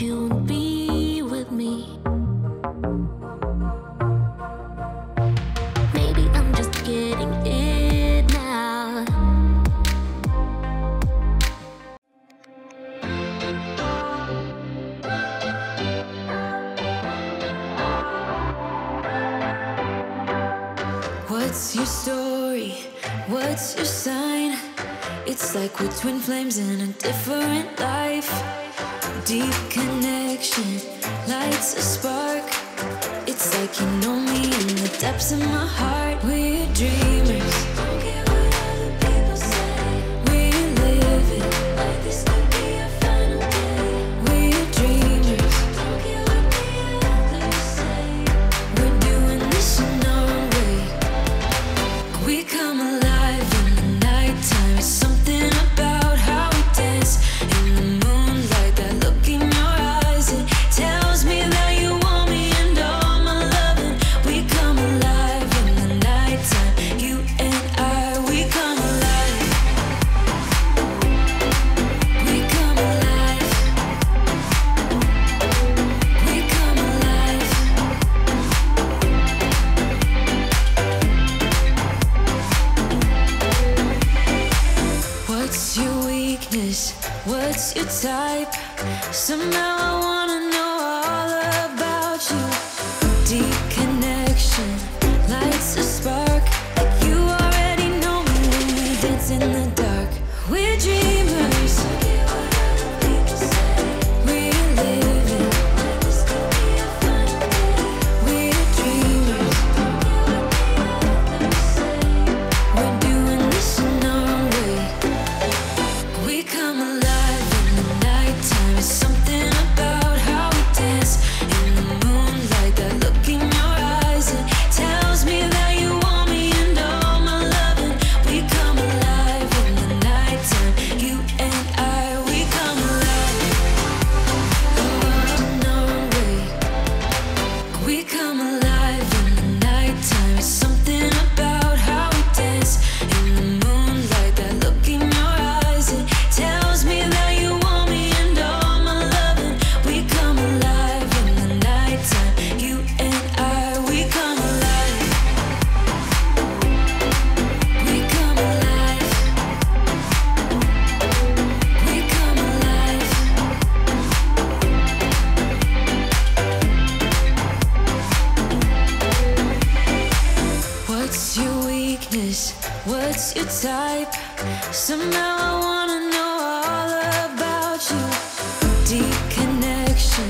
you won't be with me. Maybe I'm just getting it now. What's your story? What's your sign? It's like we're twin flames in a different life. Deep connection lights a spark. It's like you know me in the depths of my heart. We're dreamers. Don't care what other people say. We're living like this could be our final day. We're dreamers. Don't care what the others say. We're doing this in our way. We come alive in the nighttime. It's something about how we dance in the moonlight. That look in your eyes, it tells me that you want me and all my loving. We come alive in the nighttime. You and I, we come alive. We come alive. We come alive. What's your weakness? What's your type? Somehow I wanna know all about you. Deep connection lights a spark. Like you already know me when we dance in the dark. We're dreamers. Forget what other people say. We're living like this could be our final day. We're dreamers. Forget what the others say. We're doing this in our way. We come alive in the nighttime. It's something about how we dance in the moonlight. That look in your eyes, it tells me that you want me and all my loving. We come alive in the nighttime. You and I, we come alive. In our way. We come alive in the nighttime. It's something about how we dance in the moonlight. That look in your eyes, it tells me that you want me and all my loving. We come alive in the nighttime. You and I, we come alive. We come alive. We come alive. What's your weakness? What's your type? Somehow I wanna know all about you. Deep connection